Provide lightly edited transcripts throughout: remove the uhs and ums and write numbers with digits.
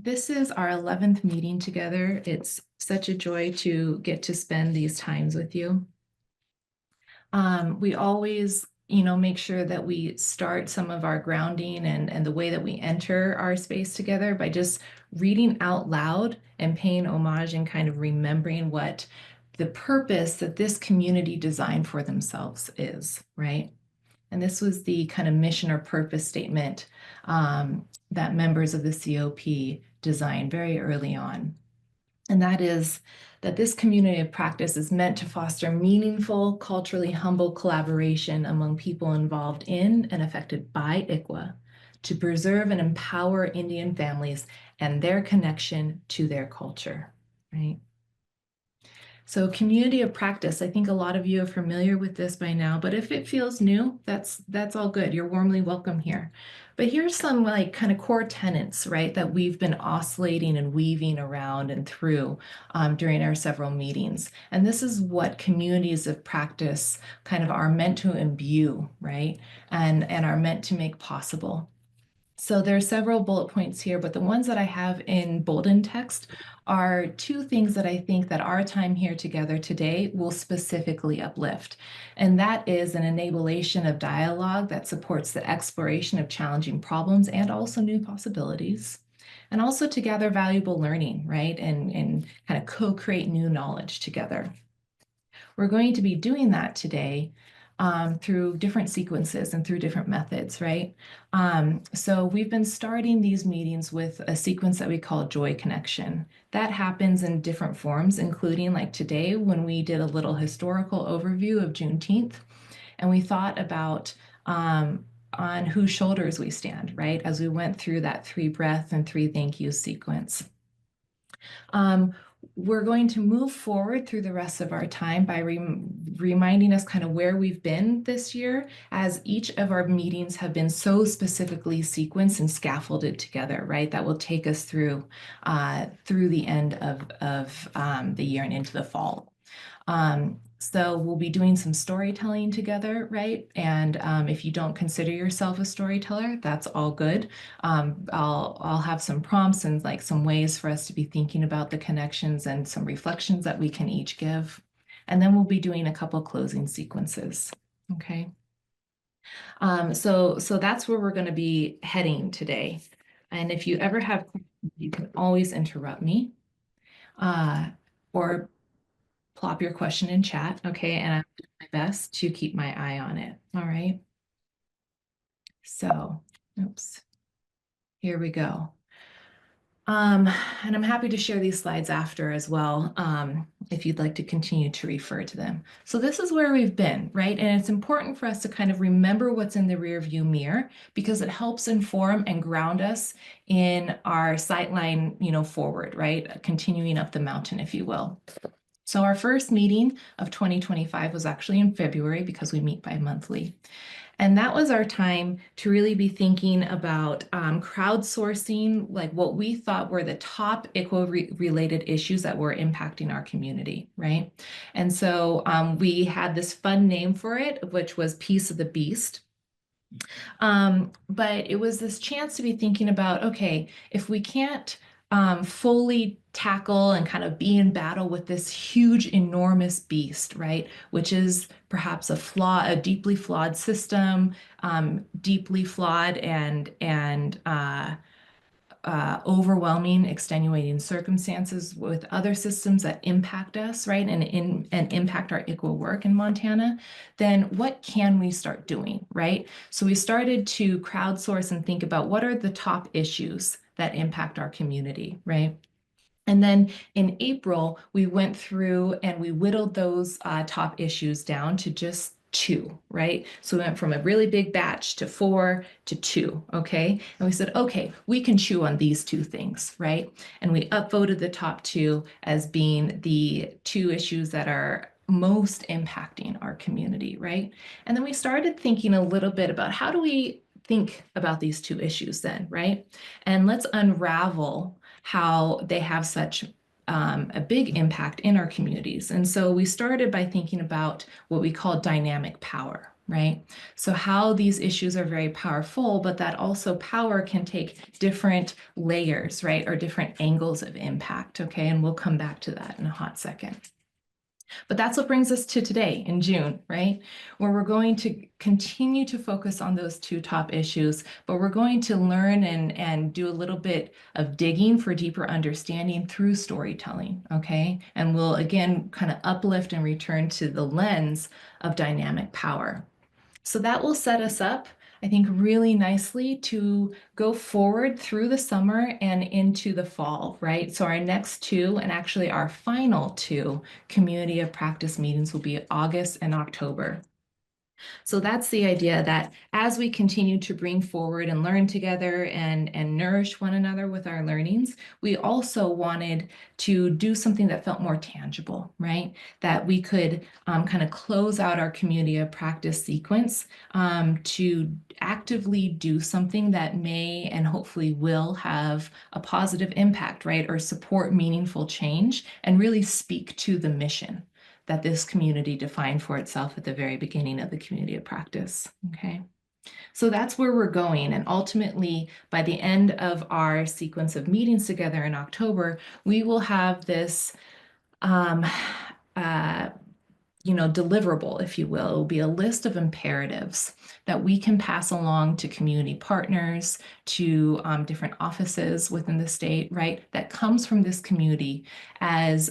This is our 11th meeting together. It's such a joy to get to spend these times with you. We always, make sure that we start some of our grounding and the way that we enter our space together by just reading out loud and paying homage and kind of remembering what the purpose that this community designed for themselves is, right? And this was the kind of mission or purpose statement that members of the COP designed very early on. And that is that this community of practice is meant to foster meaningful, culturally humble collaboration among people involved in and affected by ICWA to preserve and empower Indian families and their connection to their culture, right? So community of practice, I think a lot of you are familiar with this by now, but if it feels new, that's all good. You're warmly welcome here. But here's some like kind of core tenets, right, that we've been oscillating and weaving around and through during our several meetings. And this is what communities of practice kind of are meant to imbue, right, and are meant to make possible. So there are several bullet points here, but the ones that I have in bolden text are two things that I think that our time here together today will specifically uplift. And that is an enablement of dialogue that supports the exploration of challenging problems and also new possibilities. And also to gather valuable learning, right? And kind of co-create new knowledge together. We're going to be doing that today through different sequences and through different methods, right? So we've been starting these meetings with a sequence that we call Joy Connection. That happens in different forms, including like today when we did a little historical overview of Juneteenth, and we thought about on whose shoulders we stand, right? As we went through that 3 breath and 3 thank you sequence. We're going to move forward through the rest of our time by reminding us kind of where we've been this year, as each of our meetings have been so specifically sequenced and scaffolded together, right? That will take us through the end of the year and into the fall. So we'll be doing some storytelling together, right? And if you don't consider yourself a storyteller, that's all good. I'll have some prompts and like some ways for us to be thinking about the connections and some reflections that we can each give. And then we'll be doing a couple closing sequences, okay? So that's where we're going to be heading today. And if you ever have questions, you can always interrupt me or plop your question in chat, okay? And I'm doing my best to keep my eye on it, all right? So, oops, here we go. And I'm happy to share these slides after as well, if you'd like to continue to refer to them. So this is where we've been, right? And it's important for us to kind of remember what's in the rear view mirror because it helps inform and ground us in our sightline, forward, right? Continuing up the mountain, if you will. So our first meeting of 2025 was actually in February because we meet bi-monthly. And that was our time to really be thinking about crowdsourcing, like what we thought were the top ICWA-related issues that were impacting our community, right? And so we had this fun name for it, which was Piece of the Beast. But it was this chance to be thinking about, okay, if we can't fully tackle and kind of be in battle with this huge, enormous beast, right? Which is perhaps a deeply flawed system, deeply flawed and overwhelming, extenuating circumstances with other systems that impact us, right? And impact our ICWA work in Montana, then what can we start doing, right? So we started to crowdsource and think about what are the top issues that impact our community, right? And then in April, we went through and we whittled those top issues down to just 2, right? So we went from a really big batch to 4 to 2, okay? And we said, okay, we can chew on these 2 things, right? And we upvoted the top 2 as being the 2 issues that are most impacting our community, right? And then we started thinking a little bit about how do we think about these 2 issues then, right? And let's unravel how they have such a big impact in our communities. And so we started by thinking about what we call dynamic power, right? So how these issues are very powerful, but that also power can take different layers, right? Or different angles of impact, okay? And we'll come back to that in a hot second. But that's what brings us to today in June, right? Where we're going to continue to focus on those two top issues, but we're going to learn and do a little bit of digging for deeper understanding through storytelling, okay? And we'll again kind of uplift and return to the lens of dynamic power. So that will set us up, I think, really nicely to go forward through the summer and into the fall, right? So our next two, and actually our final two community of practice meetings will be August and October. So that's the idea that as we continue to bring forward and learn together and nourish one another with our learnings, we also wanted to do something that felt more tangible, right? That we could kind of close out our community of practice sequence to actively do something that may and hopefully will have a positive impact, right? Or support meaningful change and really speak to the mission that this community defined for itself at the very beginning of the community of practice, okay? So that's where we're going. And ultimately, by the end of our sequence of meetings together in October, we will have this um, uh, deliverable, if you will. It will be a list of imperatives that we can pass along to community partners, to different offices within the state, right? That comes from this community as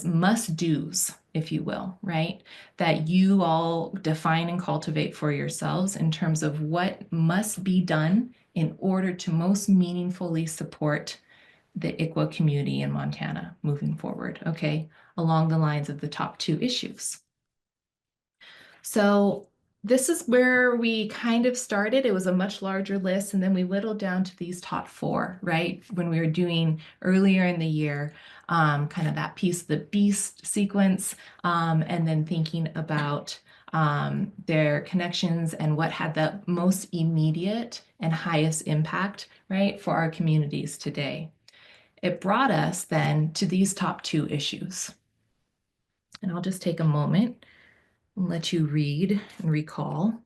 must-dos, if you will, right? That you all define and cultivate for yourselves in terms of what must be done in order to most meaningfully support the ICWA community in Montana moving forward, okay, along the lines of the top two issues. So this is where we kind of started. It was a much larger list, and then we whittled down to these top four, right? When we were doing earlier in the year, kind of that piece, the beast sequence, and then thinking about their connections and what had the most immediate and highest impact, right, for our communities today. It brought us then to these top two issues. And I'll just take a moment and let you read and recall.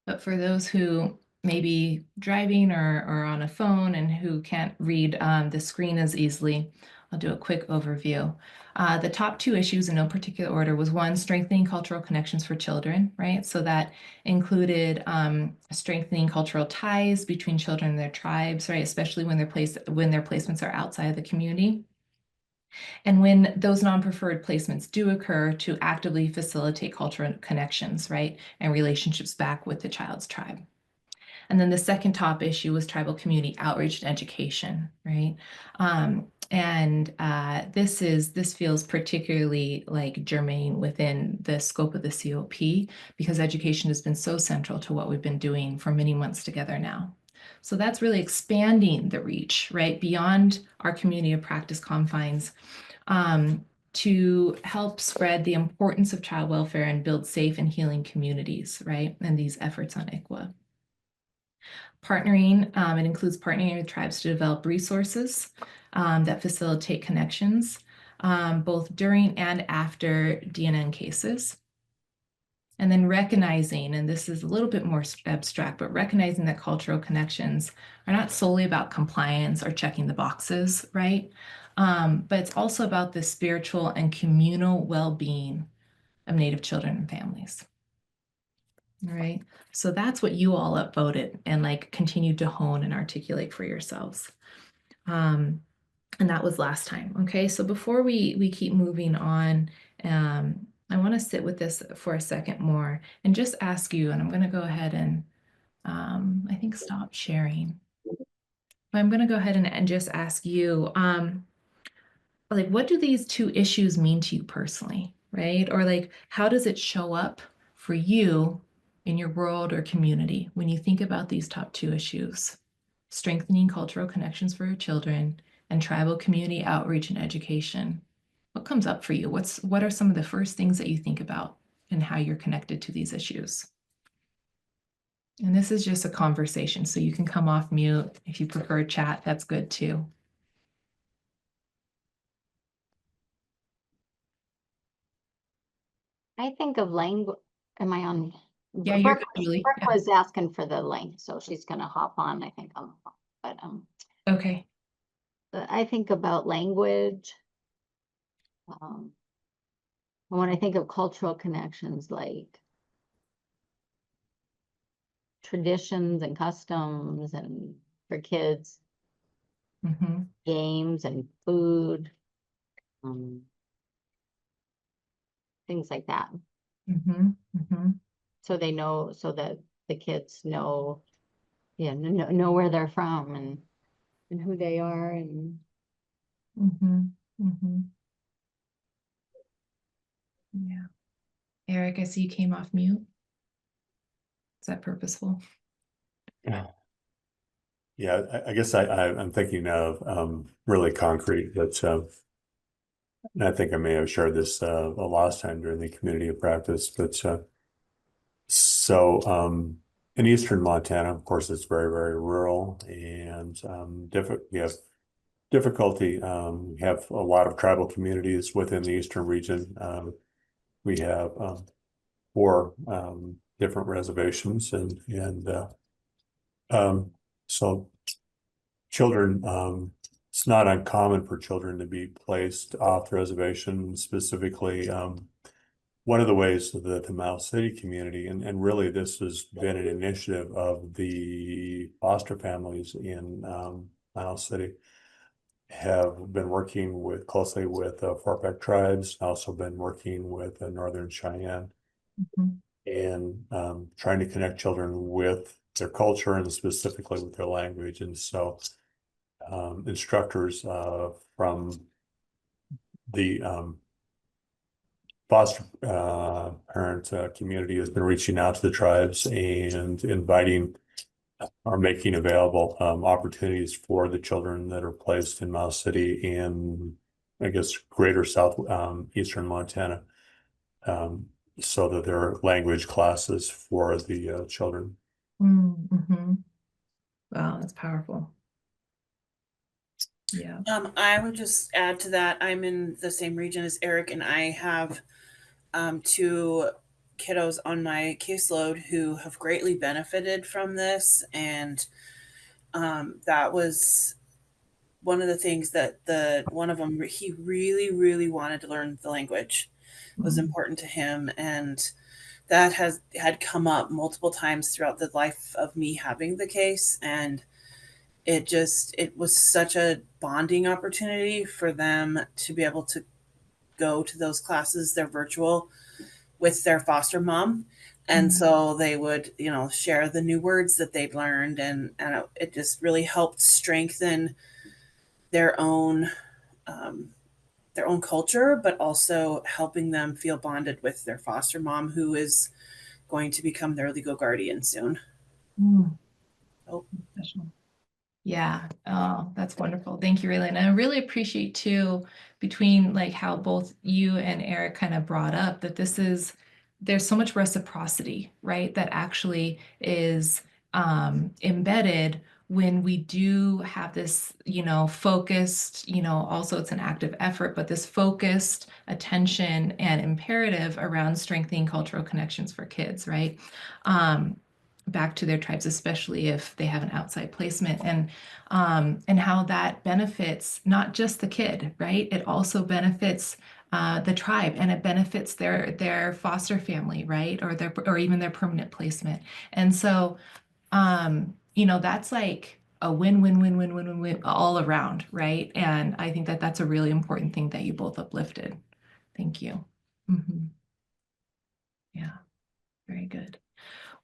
But for those who may be driving or on a phone and who can't read the screen as easily, I'll do a quick overview. The top two issues in no particular order was one, strengthening cultural connections for children, right? So that included strengthening cultural ties between children and their tribes, right? Especially when their placements are outside of the community. And when those non-preferred placements do occur, to actively facilitate cultural connections, right? And relationships back with the child's tribe. And then the second top issue was tribal community outreach and education, right? This feels particularly like germane within the scope of the COP because education has been so central to what we've been doing for many months together now. So that's really expanding the reach, right, beyond our community of practice confines to help spread the importance of child welfare and build safe and healing communities, right, and these efforts on ICWA. Partnering, it includes partnering with tribes to develop resources that facilitate connections, both during and after DNN cases. And then recognizing, and this is a little bit more abstract, but recognizing that cultural connections are not solely about compliance or checking the boxes, right? But it's also about the spiritual and communal well-being of Native children and families. All right. So that's what you all upvoted and like continued to hone and articulate for yourselves. And that was last time. Okay. So before we keep moving on, I want to sit with this for a second more and just ask you, and I'm going to go ahead and I think stop sharing. But I'm going to go ahead and just ask you, like, what do these two issues mean to you personally, right? Or like, how does it show up for you in your world or community when you think about these top two issues? Strengthening cultural connections for your children and tribal community outreach and education. What comes up for you? What are some of the first things that you think about and how you're connected to these issues? And this is just a conversation, so you can come off mute. If you prefer chat, that's good too. I think of language. Am I on? Yeah, you're good, Julie. Brooke was asking for the link, so she's gonna hop on, I think. But Okay. I think about language. Um, when I think of cultural connections, like traditions and customs, and for kids, Mm-hmm. games and food, um, things like that. Mm-hmm. Mm-hmm. So they know, so that the kids know, yeah, know where they're from and who they are, and Mm-hmm. Mm-hmm. Yeah. Eric, I see you came off mute. Is that purposeful? Yeah, I guess I'm thinking of really concrete, but and I think I may have shared this a last time during the community of practice, but so in eastern Montana, of course, it's very, very rural and we have difficulty. We have a lot of tribal communities within the eastern region. We have four different reservations and so children, it's not uncommon for children to be placed off the reservation, specifically. One of the ways that the Miles City community, and really this has been an initiative of the foster families in Miles City, have been working closely with Fort Peck tribes, also been working with Northern Cheyenne Mm-hmm. and trying to connect children with their culture and specifically with their language. And so instructors from the foster parent community has been reaching out to the tribes and inviting or making available opportunities for the children that are placed in Miles City and I guess greater south eastern Montana, um, so that there are language classes for the children. Mm-hmm. Wow, that's powerful. Yeah. I would just add to that. I'm in the same region as Eric, and I have two kiddos on my caseload who have greatly benefited from this. And that was one of the things that the one of them, he really, really wanted to learn the language. It was Mm-hmm. important to him, and that has had come up multiple times throughout the life of me having the case. And it was such a bonding opportunity for them to be able to go to those classes. They're virtual with their foster mom, and so they would, share the new words that they'd learned, and it just really helped strengthen their own um, their own culture, but also helping them feel bonded with their foster mom, who is going to become their legal guardian soon. Mm-hmm. Oh. Yeah, oh, that's wonderful. Thank you, Raylan. And I really appreciate too, between like how both you and Eric kind of brought up that there's so much reciprocity, right? That actually is embedded when we do have this, focused, also it's an active effort, but this focused attention and imperative around strengthening cultural connections for kids, right? Back to their tribes, especially if they have an outside placement, and how that benefits not just the kid, right? It also benefits the tribe, and it benefits their foster family, right? Or even their permanent placement. And so, that's like a win, win, win, win, win, win, win all around, right? And I think that that's a really important thing that you both uplifted. Thank you. Hmm. Yeah, very good.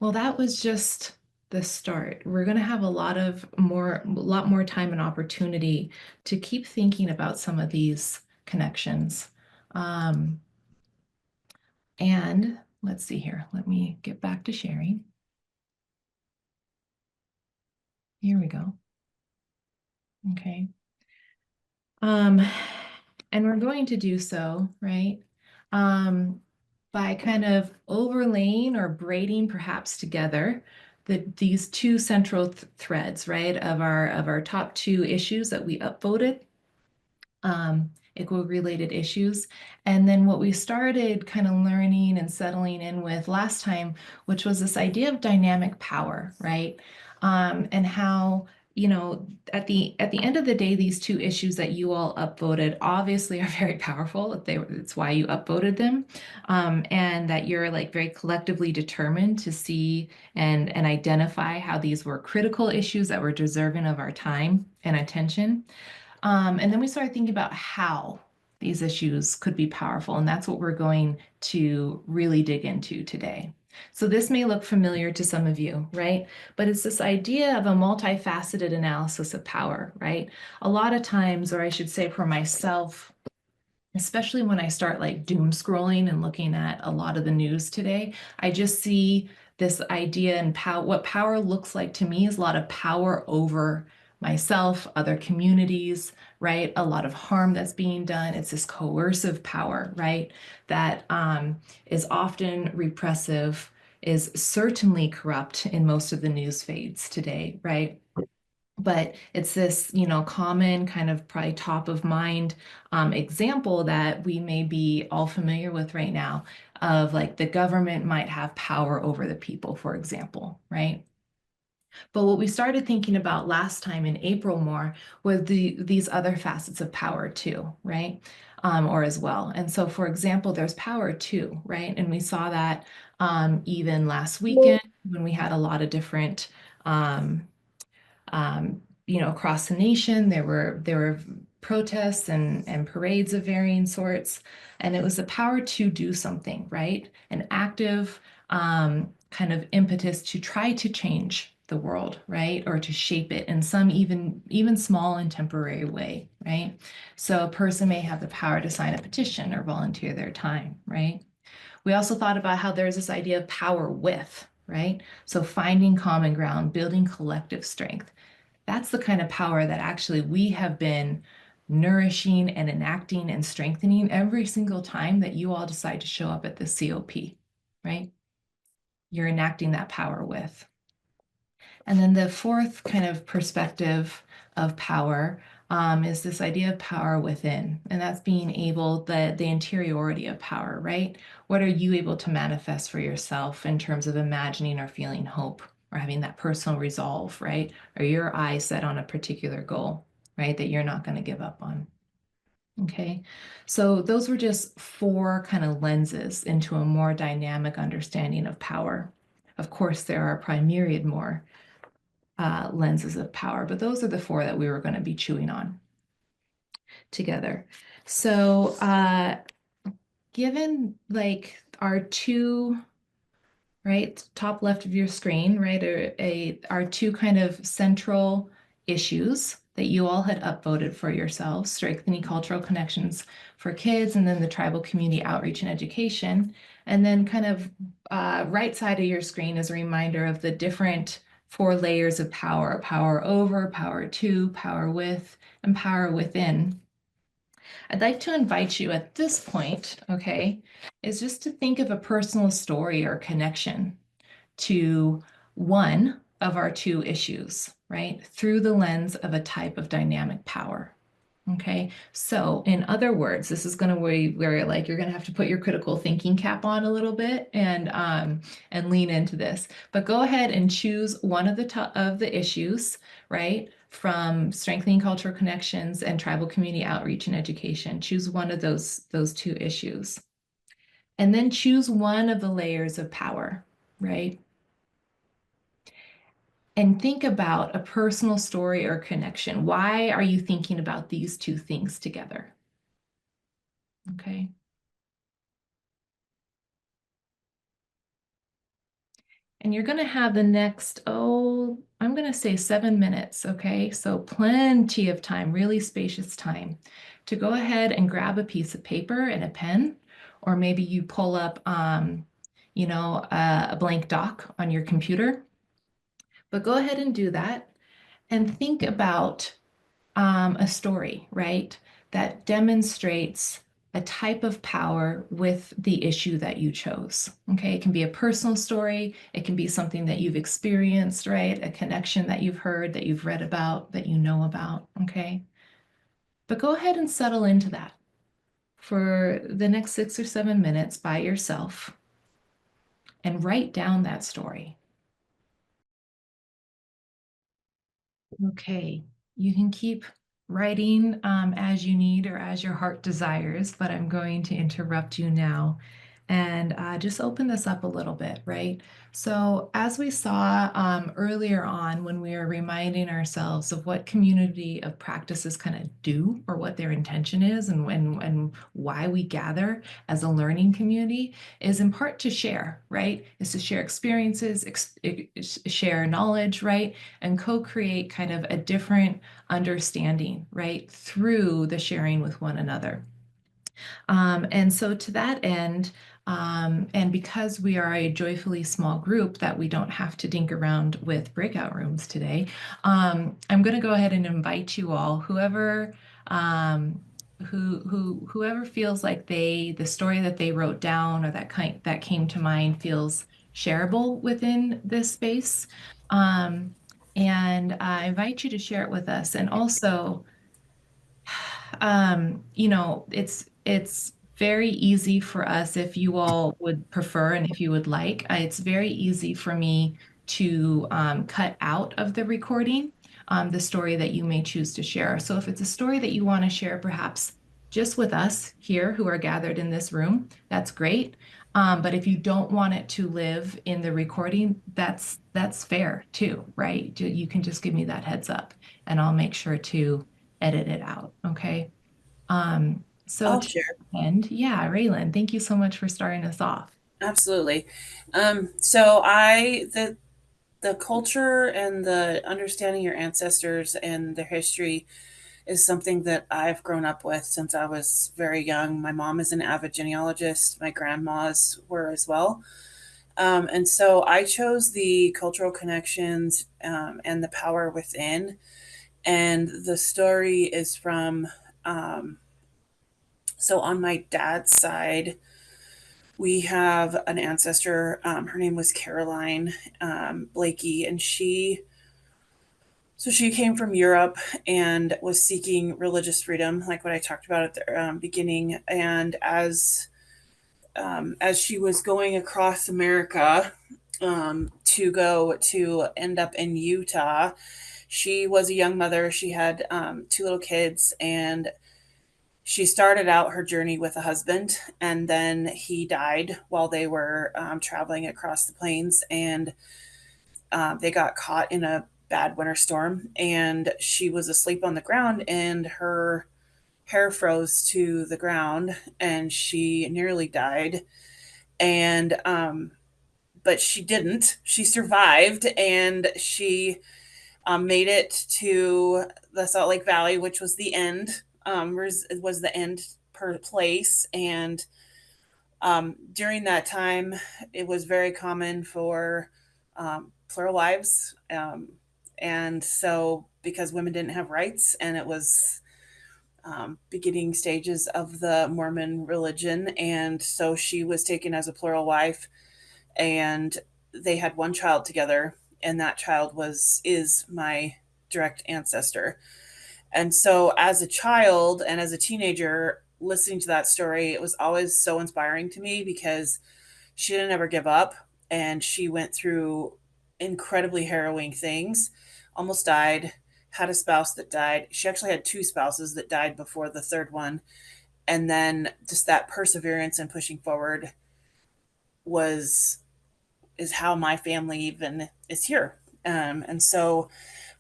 Well, that was just the start. We're going to have a lot more time and opportunity to keep thinking about some of these connections. Um, and let's see here. Let me get back to sharing. Here we go. Okay. Um, and we're going to do so, right? By kind of overlaying or braiding perhaps together these two central threads, right, of our top two issues that we upvoted, ICWA related issues. And then what we started kind of learning and settling in with last time, which was this idea of dynamic power, right? And how, you know, at the end of the day, these two issues that you all upvoted obviously are very powerful. It's why you upvoted them. And that you're like very collectively determined to see and identify how these were critical issues that were deserving of our time and attention. And then we started thinking about how these issues could be powerful, and that's what we're going to really dig into today. So this may look familiar to some of you, right? But it's this idea of a multifaceted analysis of power, right? A lot of times, or I should say for myself, especially when I start like doom scrolling and looking at a lot of the news today, I just see this idea and what power looks like to me is a lot of power over myself, other communities, right? A lot of harm that's being done. It's this coercive power, right? That is often repressive, is certainly corrupt in most of the news feeds today, right? But it's this, you know, common kind of probably top of mind example that we may be all familiar with right now of like the government might have power over the people, for example, right? But what we started thinking about last time in April more were these other facets of power too, right? Or as well. And so, for example, there's power too, right? And we saw that even last weekend when we had a lot of different um, you know, across the nation, there were protests and parades of varying sorts, and it was the power to do something, right? An active kind of impetus to try to change the world, right? Or to shape it in some even small and temporary way, right? So a person may have the power to sign a petition or volunteer their time, right? We also thought about how there's this idea of power with, right? So finding common ground, building collective strength. That's the kind of power that actually we have been nourishing and enacting and strengthening every single time that you all decide to show up at the COP, right? You're enacting that power with. And then the fourth kind of perspective of power is this idea of power within, and that's being able, the interiority of power, right? What are you able to manifest for yourself in terms of imagining or feeling hope or having that personal resolve, right? Or your eyes set on a particular goal, right? That you're not going to give up on. Okay, so those were just four kind of lenses into a more dynamic understanding of power. Of course, there are probably myriad more lenses of power, but those are the four that we were going to be chewing on together. So given like our two, right, top left of your screen, right, our two kind of central issues that you all had upvoted for yourselves, strengthening cultural connections for kids, and then the tribal community outreach and education. And then kind of right side of your screen is a reminder of the different four layers of power: power over, power to, power with, and power within. I'd like to invite you at this point, okay, is just to think of a personal story or connection to one of our two issues, right, through the lens of a type of dynamic power. Okay, so in other words, this is going to where like you're going to have to put your critical thinking cap on a little bit and lean into this. But go ahead and choose one of the issues, right, from strengthening cultural connections and tribal community outreach and education. Choose one of those two issues, and then choose one of the layers of power, right? And think about a personal story or connection. Why are you thinking about these two things together? Okay. And you're going to have the next, I'm going to say 7 minutes. Okay. So plenty of time, really spacious time to go ahead and grab a piece of paper and a pen, or maybe you pull up, you know, a blank doc on your computer. But go ahead and do that and think about a story, right, that demonstrates a type of power with the issue that you chose. Okay, it can be a personal story, it can be something that you've experienced, right? A connection that you've heard, that you've read about, that you know about. Okay, but go ahead and settle into that for the next 6 or 7 minutes by yourself and write down that story. Okay, you can keep writing as you need or as your heart desires, but I'm going to interrupt you now and just open this up a little bit, right? So, as we saw earlier on when we were reminding ourselves of what community of practices kind of do or what their intention is and why we gather as a learning community is in part to share, right? Is to share experiences, share knowledge, right? And co-create kind of a different understanding, right, through the sharing with one another. And so to that end, and because we are a joyfully small group that we don't have to dink around with breakout rooms today, I'm going to go ahead and invite you all, whoever feels like the story that they wrote down or that came to mind feels shareable within this space. Um, and I invite you to share it with us. And also, it's very easy for us if you all would prefer and if you would like. It's very easy for me to cut out of the recording the story that you may choose to share. So if it's a story that you want to share, perhaps just with us here who are gathered in this room, that's great. But if you don't want it to live in the recording, that's fair too, right? You can just give me that heads up, and I'll make sure to edit it out. Okay. So I'll to share. end, yeah, Raylan, thank you so much for starting us off. Absolutely. So the culture and the understanding your ancestors and their history is something that I've grown up with since I was very young. My mom is an avid genealogist. My grandmas were as well. And so I chose the cultural connections and the power within. And the story is from, um, so on my dad's side, we have an ancestor. Her name was Caroline Blakey, and she came from Europe and was seeking religious freedom, like what I talked about at the beginning. And as she was going across America to go to end up in Utah, she was a young mother. She had two little kids, and she started out her journey with a husband, and then he died while they were traveling across the plains, and they got caught in a bad winter storm, and she was asleep on the ground, and her hair froze to the ground, and she nearly died. And but she didn't. She survived, and she made it to the Salt Lake Valley, which was the end. Was the end per place, and during that time, it was very common for plural wives, and so because women didn't have rights, and it was beginning stages of the Mormon religion, and so she was taken as a plural wife, and they had one child together, and that child is my direct ancestor. And so as a child and as a teenager listening to that story, it was always so inspiring to me because she didn't ever give up, and she went through incredibly harrowing things, almost died, had a spouse that died. She actually had two spouses that died before the third one, and then just that perseverance and pushing forward was is how my family even is here. And so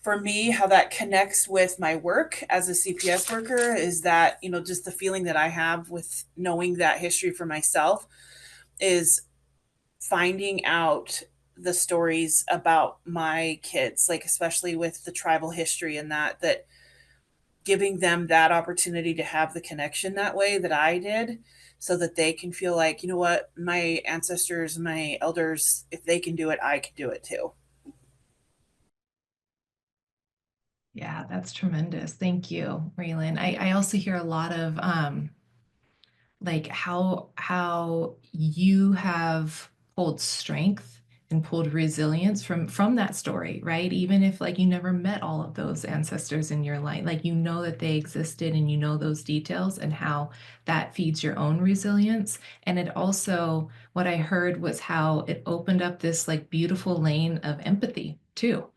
for me, how that connects with my work as a CPS worker is that, just the feeling that I have with knowing that history for myself is finding out the stories about my kids, like especially with the tribal history and that giving them that opportunity to have the connection that way that I did, so that they can feel like, you know what, my ancestors, my elders, if they can do it, I can do it too. Yeah, that's tremendous. Thank you, Raylan. I also hear a lot of like how you have pulled strength and pulled resilience from that story, right? Even if like you never met all of those ancestors in your life, like you know that they existed and you know those details and how that feeds your own resilience. And it also, what I heard was how it opened up this like beautiful lane of empathy too,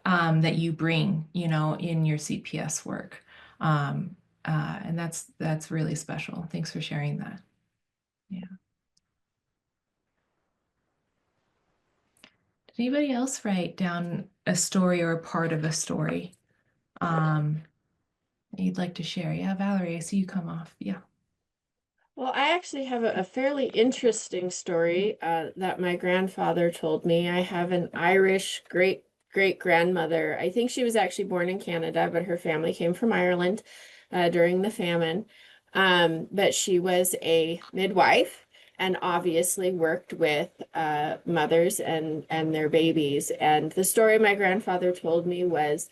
that you bring, you know, in your CPS work. Um, and that's really special. Thanks for sharing that. Yeah. Did anybody else write down a story or a part of a story that you'd like to share? Yeah, Valerie, I see you come off. Yeah. Well, I actually have a fairly interesting story that my grandfather told me. I have an Irish great grandmother. I think she was actually born in Canada, but her family came from Ireland during the famine. But she was a midwife and obviously worked with mothers and their babies. And the story my grandfather told me was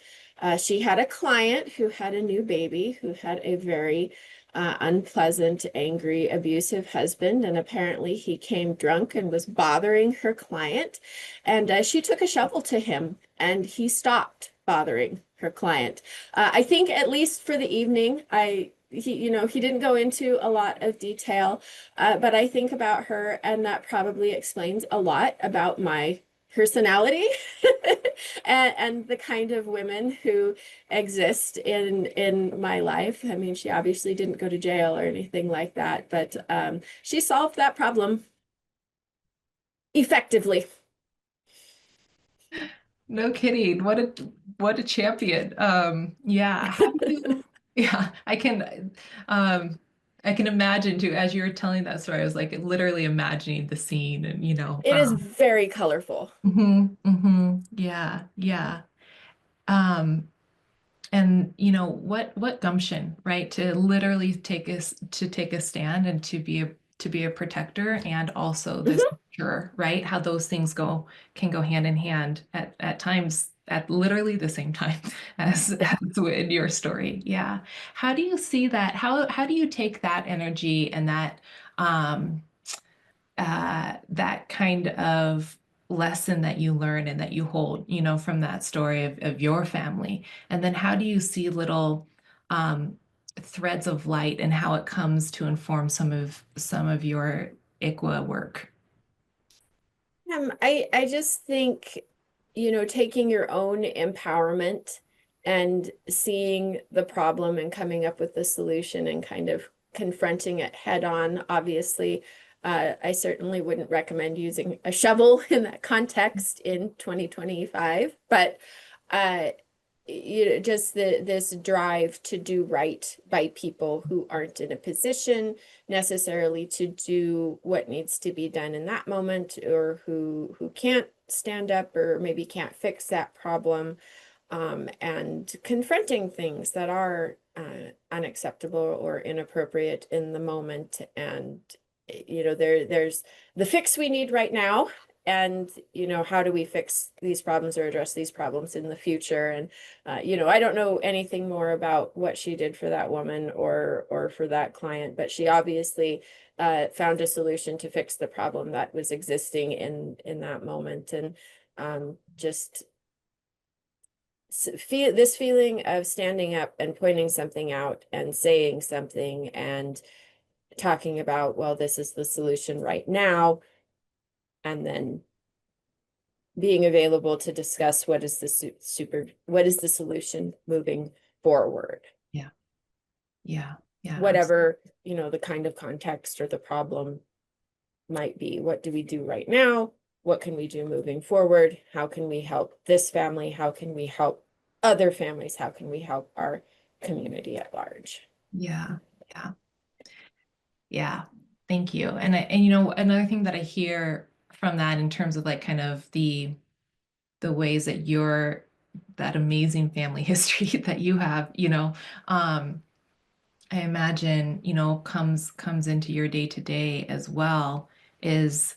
she had a client who had a new baby who had a very unpleasant, angry, abusive husband. And apparently he came drunk and was bothering her client. And she took a shovel to him and he stopped bothering her client. I think at least for the evening, he didn't go into a lot of detail, but I think about her and that probably explains a lot about my personality and the kind of women who exist in my life. I mean, she obviously didn't go to jail or anything like that, but she solved that problem effectively. No kidding. What a champion. Yeah. How do you, yeah, I can imagine too, as you were telling that story, I was like literally imagining the scene and It is very colorful. yeah, yeah. Um, and what gumption, right? To literally take a stand and to be a protector and also this Mhm. nurturer, right? How those things can go hand in hand at times at literally the same time Yeah. as in your story. Yeah. How do you see that? How do you take that energy and um that kind of lesson that you learn and that you hold, from that story of your family? And then how do you see little threads of light and how it comes to inform some of your ICWA work? I just think, taking your own empowerment and seeing the problem and coming up with the solution and kind of confronting it head on. Obviously, I certainly wouldn't recommend using a shovel in that context in 2025, but uh, just this drive to do right by people who aren't in a position necessarily to do what needs to be done in that moment, or who can't stand up or maybe can't fix that problem, and confronting things that are unacceptable or inappropriate in the moment. And there's the fix we need right now, and how do we fix these problems or address these problems in the future. And I don't know anything more about what she did for that woman or for that client, but she obviously found a solution to fix the problem that was existing in that moment. And just feel this feeling of standing up and pointing something out and saying something and talking about, well, this is the solution right now, and then being available to discuss what is the solution moving forward. Yeah. Yeah. Yeah. Whatever, the kind of context or the problem might be. What do we do right now? What can we do moving forward? How can we help this family? How can we help other families? How can we help our community at large? Yeah. Yeah. Yeah. Thank you. And another thing that I hear from that in terms of like kind of the ways that that amazing family history that you have, I imagine, comes into your day to day as well is,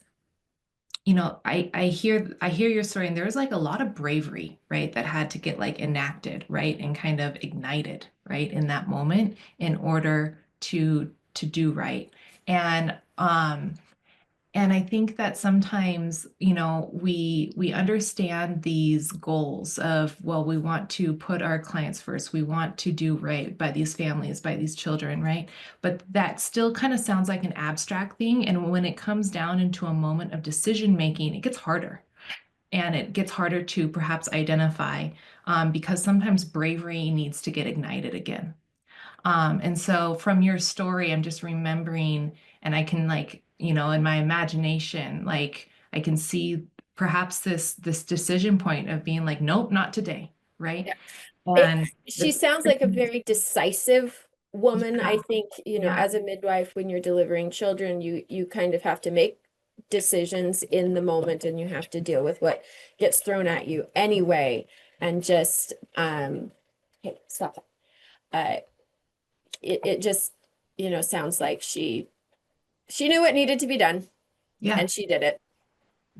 I hear your story and there's like a lot of bravery, right, that had to get like enacted, right, and kind of ignited, right, in that moment in order to do right. And and I think that sometimes, we understand these goals of, well, we want to put our clients first. We want to do right by these families, by these children, right? But that still kind of sounds like an abstract thing. And when it comes down into a moment of decision making, it gets harder. And it gets harder to perhaps identify, because sometimes bravery needs to get ignited again. And so from your story, I'm just remembering, and I can, like, in my imagination, like I can see perhaps this decision point of being like, nope, not today, right? Yeah. And She the, sounds like a very decisive woman. yeah, I think, yeah, as a midwife, when you're delivering children, you kind of have to make decisions in the moment, and you have to deal with what gets thrown at you anyway. And just hey, stop. Uh it just, sounds like she knew what needed to be done, yeah, and she did it.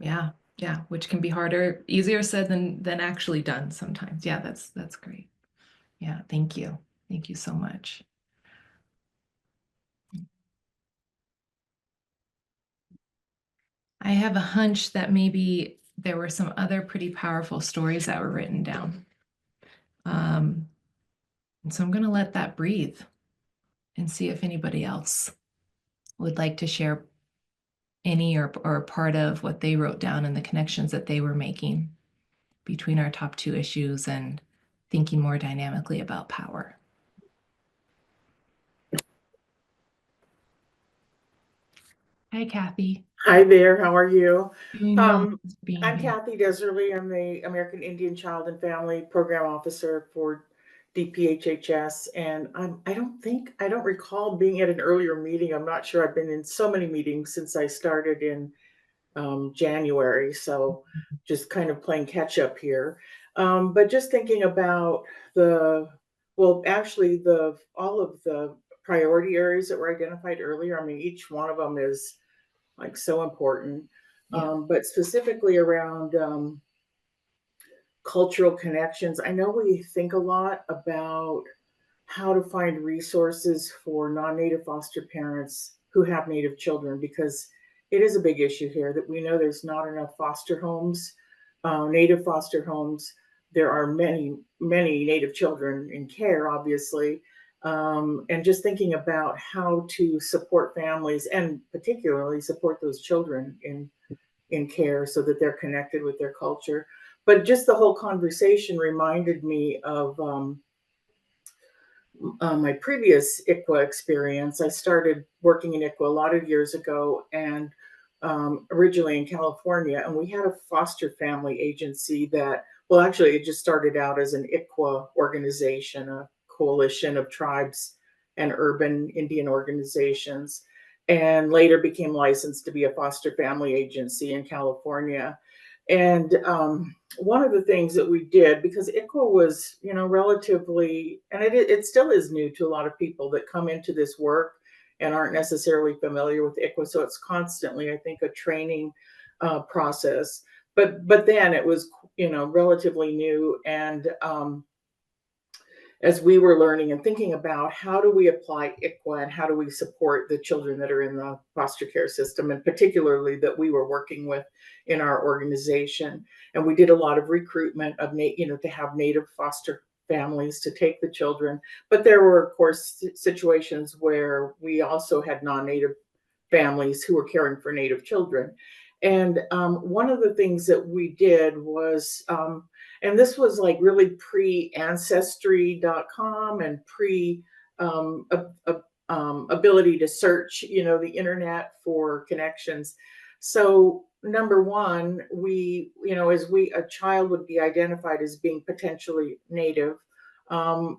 yeah, yeah, which can be harder, easier said than actually done sometimes. Yeah, that's great. Yeah, thank you. Thank you so much. I have a hunch that maybe there were some other pretty powerful stories that were written down. And so I'm going to let that breathe and see if anybody else would like to share any or part of what they wrote down and the connections that they were making between our top two issues and thinking more dynamically about power. Hi, Kathy. Hi there, how are you? Doing well. Thanks for being I'm here. Kathy Deserly. I'm the American Indian Child and Family Program Officer for DPHHS, and I don't recall being at an earlier meeting. I'm not sure. I've been in so many meetings since I started in January, so just kind of playing catch up here. But just thinking about actually all of the priority areas that were identified earlier. I mean, each one of them is like so important. Yeah. But specifically around cultural connections, I know we think a lot about how to find resources for non-native foster parents who have native children, because it is a big issue here that we know there's not enough foster homes, native foster homes. There are many, many native children in care, obviously. And just thinking about how to support families and particularly support those children in care so that they're connected with their culture. But just the whole conversation reminded me of my previous ICWA experience. I started working in ICWA a lot of years ago, and originally in California, and we had a foster family agency that, well, actually, it just started out as an ICWA organization, a coalition of tribes and urban Indian organizations, and later became licensed to be a foster family agency in California. And one of the things that we did, because ICWA was, relatively, and it still is new to a lot of people that come into this work and aren't necessarily familiar with ICWA. So it's constantly, I think, a training process. But then it was, relatively new. And as we were learning and thinking about how do we apply ICWA and how do we support the children that are in the foster care system, and particularly that we were working with in our organization. And we did a lot of recruitment of, to have native foster families to take the children. But there were, of course, situations where we also had non-native families who were caring for native children. And one of the things that we did was, and this was like really pre-ancestry.com and ability to search, the internet for connections. So number one, as a child would be identified as being potentially native,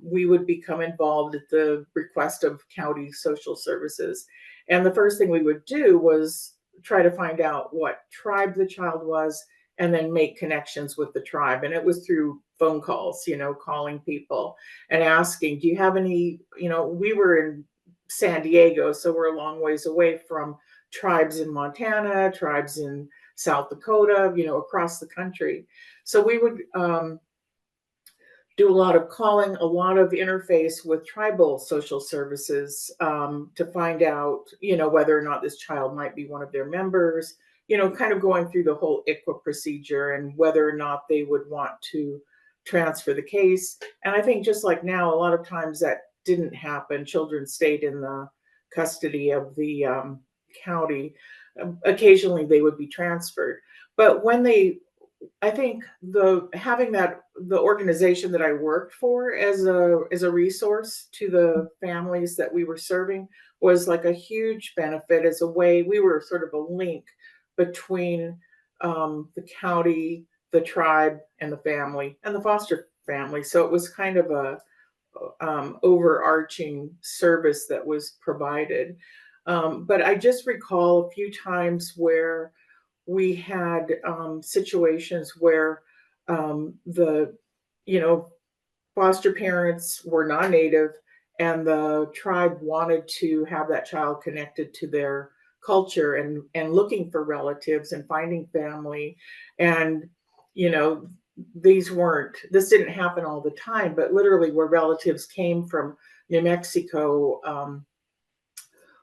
we would become involved at the request of county social services. And the first thing we would do was try to find out what tribe the child was and then make connections with the tribe. And it was through phone calls, calling people and asking, do you have any, we were in San Diego, so we're a long ways away from tribes in Montana, tribes in South Dakota, across the country. So we would do a lot of calling, a lot of interface with tribal social services, to find out, whether or not this child might be one of their members, kind of going through the whole ICWA procedure and whether or not they would want to transfer the case. And I think just like now, a lot of times that didn't happen. Children stayed in the custody of the county. Occasionally they would be transferred. But I think having the organization that I worked for as a resource to the families that we were serving was like a huge benefit. As a way, we were sort of a link between the county, the tribe, and the family, and the foster family. So it was kind of a overarching service that was provided. But I just recall a few times where we had situations where the foster parents were non-native and the tribe wanted to have that child connected to their culture and looking for relatives and finding family. And this didn't happen all the time, but literally where relatives came from New Mexico,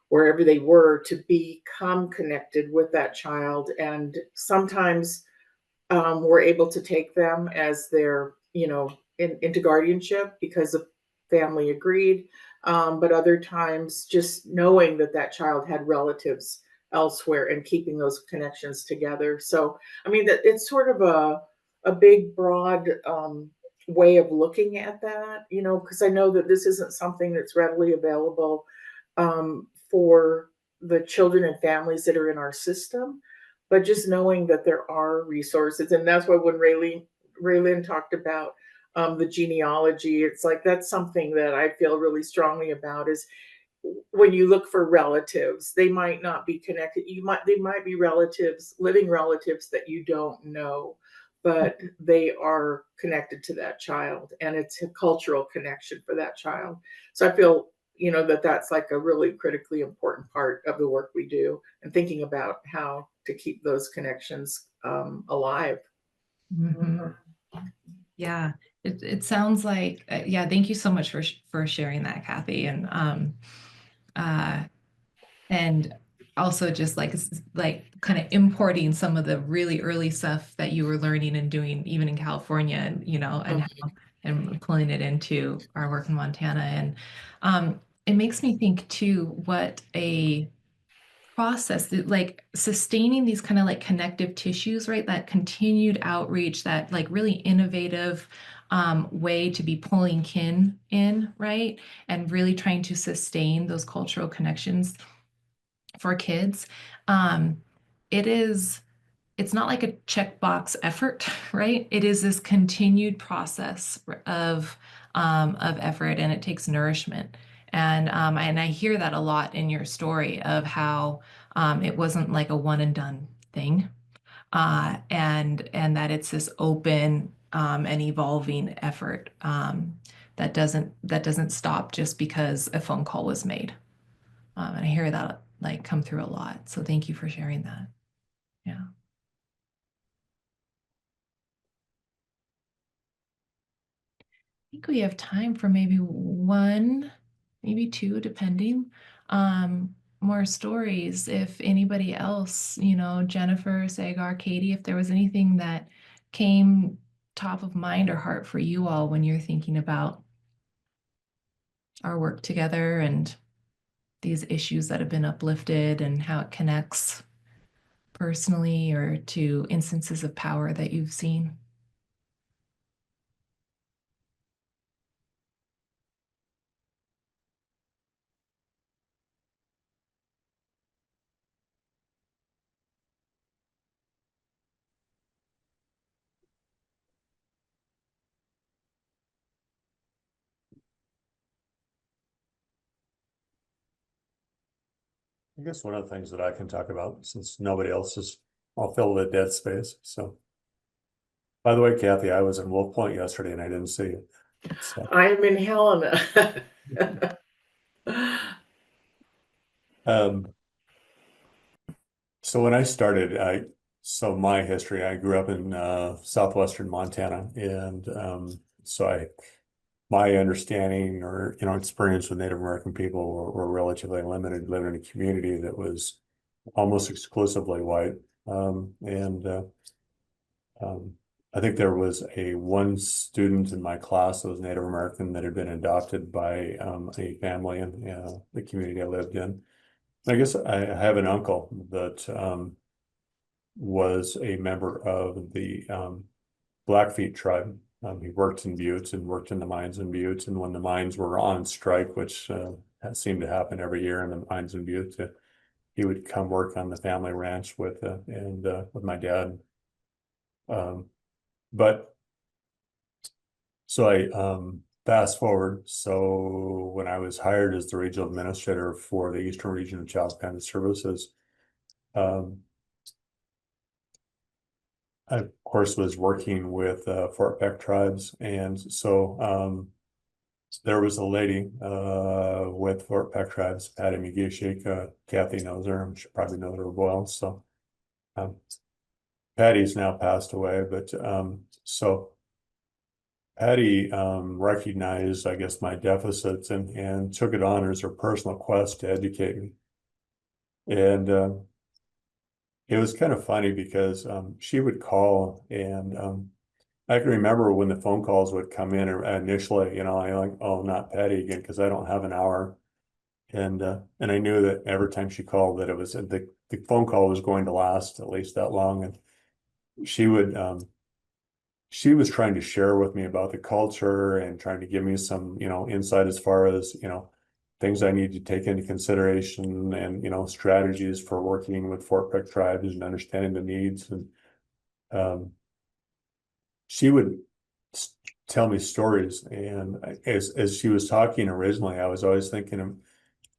wherever they were, to become connected with that child. And sometimes we're able to take them as their, into guardianship because the family agreed. But other times, just knowing that that child had relatives elsewhere and keeping those connections together. So, I mean, that it's sort of a big, broad way of looking at that, because I know that this isn't something that's readily available for the children and families that are in our system. But just knowing that there are resources, and that's why when Raylyn talked about the genealogy, it's like that's something that I feel really strongly about. Is when you look for relatives, they might not be connected. They might be living relatives that you don't know, but they are connected to that child, and it's a cultural connection for that child. So I feel that's like a really critically important part of the work we do, and thinking about how to keep those connections alive. Mhm. Yeah, it sounds like yeah. Thank you so much for sharing that, Kathy, uh, and also just like kind of importing some of the really early stuff that you were learning and doing even in California, and and pulling it into our work in Montana, and it makes me think too what a process like sustaining these kind of like connective tissues, right? That continued outreach, that like really innovative way to be pulling kin in, right? And really trying to sustain those cultural connections for kids. Um, it is it's not like a checkbox effort, right? It is this continued process of effort, and it takes nourishment. And I hear that a lot in your story of how it wasn't like a one and done thing, and that it's this open and evolving effort that doesn't stop just because a phone call was made. And I hear that like come through a lot. So thank you for sharing that. Yeah. Think we have time for maybe one, maybe two, depending. More stories. If anybody else, Jennifer, Sagar, Katie, if there was anything that came top of mind or heart for you all when you're thinking about our work together and these issues that have been uplifted and how it connects personally or to instances of power that you've seen. I guess one of the things that I can talk about, since nobody else is, I'll fill the dead space. So, by the way, Kathy, I was in Wolf Point yesterday and I didn't see you. So, I'm in Helena. so when I started, so my history, I grew up in southwestern Montana, and So my understanding or, experience with Native American people were relatively limited, living in a community that was almost exclusively white. And I think there was one student in my class that was Native American that had been adopted by a family in the community I lived in. I guess I have an uncle that was a member of the Blackfeet tribe. He worked in Buttes and worked in the mines in Buttes. And when the mines were on strike, which seemed to happen every year in the mines in Buttes, he would come work on the family ranch with with my dad. But so I fast forward. So when I was hired as the regional administrator for the Eastern Region of Child Family Services, um, I of course was working with Fort Peck tribes, and so there was a lady with Fort Peck tribes, Patty McGee. Kathy knows her. She probably knows her well. So um, Patty's now passed away, but so Patty recognized, I guess, my deficits and took it on as her personal quest to educate me. And it was kind of funny because she would call and I can remember when the phone calls would come in initially, I like, oh, not Patty again, because I don't have an hour. And I knew that every time she called that it was the phone call was going to last at least that long. And she would she was trying to share with me about the culture and trying to give me some, insight as far as, things I need to take into consideration and, strategies for working with Fort Peck tribes and understanding the needs. And she would tell me stories. And as she was talking originally, I was always thinking,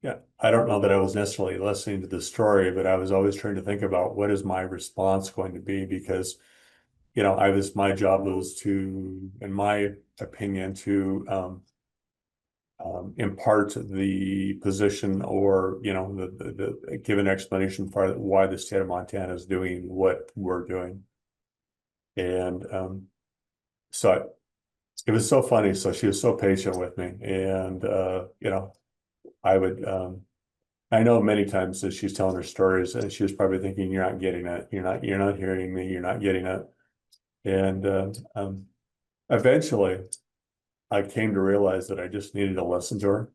yeah, I don't know that I was necessarily listening to the story, but I was always trying to think about what is my response going to be, because my job was to, in my opinion, to impart the position or, give an explanation for why the state of Montana is doing what we're doing. And so it was so funny. So she was so patient with me. And, I would, I know many times as she's telling her stories, and she was probably thinking, you're not getting it. You're not hearing me. You're not getting it. And eventually, I came to realize that I just needed to listen to her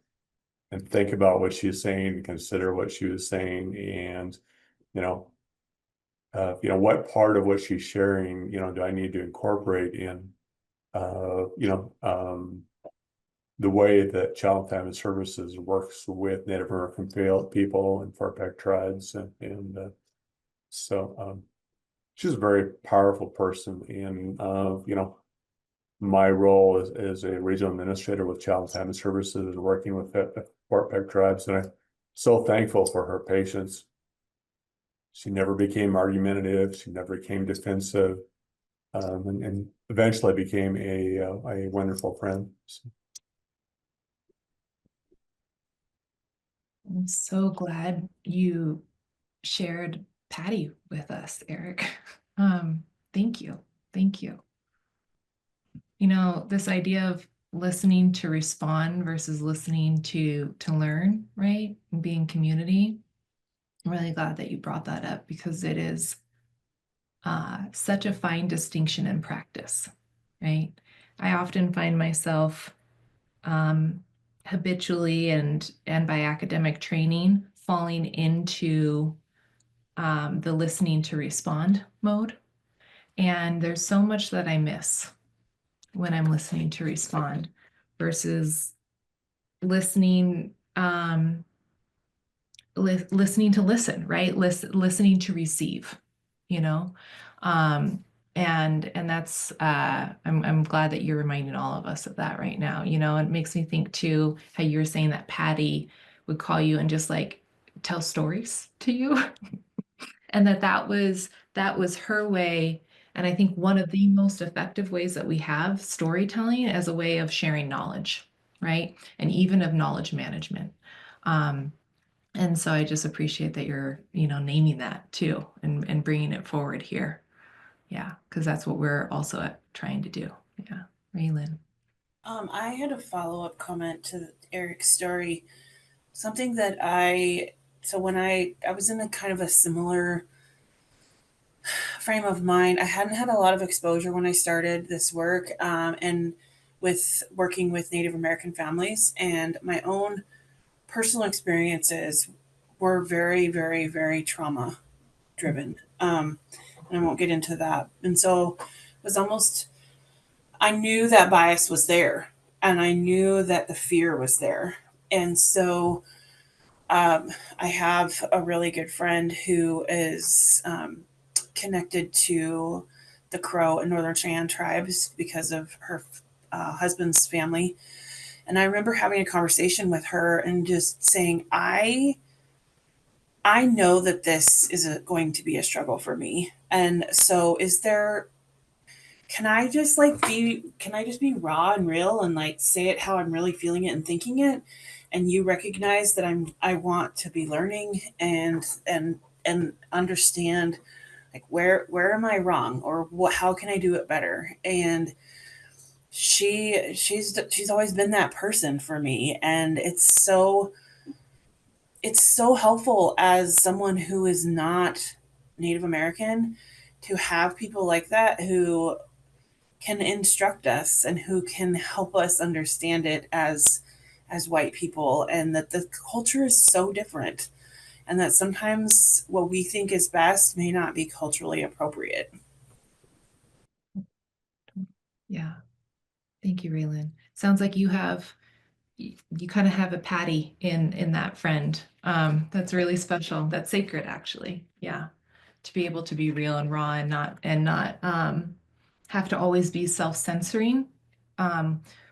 and think about what she's saying, consider what she was saying, and you know, what part of what she's sharing, do I need to incorporate in, you know, the way that Child and Family Services works with Native American people and Fort Peck tribes, and so she's a very powerful person in, my role as a regional administrator with Child and Family Services and working with Fort Peck tribes, and I'm so thankful for her patience. She never became argumentative. She never became defensive, and eventually became a wonderful friend. So, I'm so glad you shared Patty with us, Eric. Thank you. Thank you. This idea of listening to respond versus listening to learn, right? And being community. I'm really glad that you brought that up, because it is such a fine distinction in practice, right? I often find myself habitually and by academic training falling into the listening to respond mode. And there's so much that I miss when I'm listening to respond versus listening listening to listen, right? Listening to receive, you know. And that's I'm glad that you're reminding all of us of that right now. It makes me think too how you were saying that Patty would call you and just like tell stories to you. And that was her way. And I think one of the most effective ways that we have storytelling as a way of sharing knowledge, right? And even of knowledge management. And so I just appreciate that you're, naming that too and bringing it forward here. Yeah, because that's what we're also trying to do. Yeah, Raylan. I had a follow-up comment to Eric's story. Something that so when I was in a kind of a similar frame of mind, I hadn't had a lot of exposure when I started this work, and with working with Native American families, and my own personal experiences were very, very, very trauma driven. And I won't get into that. And so it was almost, I knew that bias was there, and I knew that the fear was there. And so um, I have a really good friend who is connected to the Crow and Northern Cheyenne tribes because of her husband's family. And I remember having a conversation with her and just saying, I know that this is going to be a struggle for me. And so can I just can I just be raw and real and like say it how I'm really feeling it and thinking it? And you recognize that I want to be learning and understand like where am I wrong or how can I do it better? And she's always been that person for me. And it's so helpful as someone who is not Native American to have people like that who can instruct us and who can help us understand it as white people, and that the culture is so different and that sometimes what we think is best may not be culturally appropriate. Yeah. Thank you, Raylan. Sounds like you kind of have a Patty in that friend. That's really special. That's sacred, actually. Yeah. To be able to be real and raw and not have to always be self-censoring,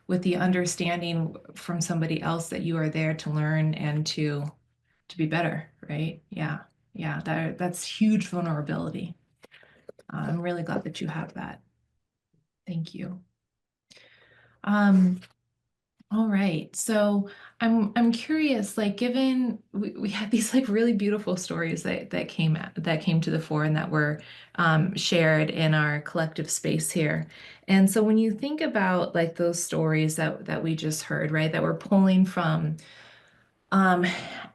with the understanding from somebody else that you are there to learn and to be better, right? Yeah. Yeah, that's huge vulnerability. I'm really glad that you have that. Thank you. Um, All right. So I'm curious, like given we had these like really beautiful stories that came to the fore and that were shared in our collective space here. And so when you think about like those stories that we just heard, right, that we're pulling from um,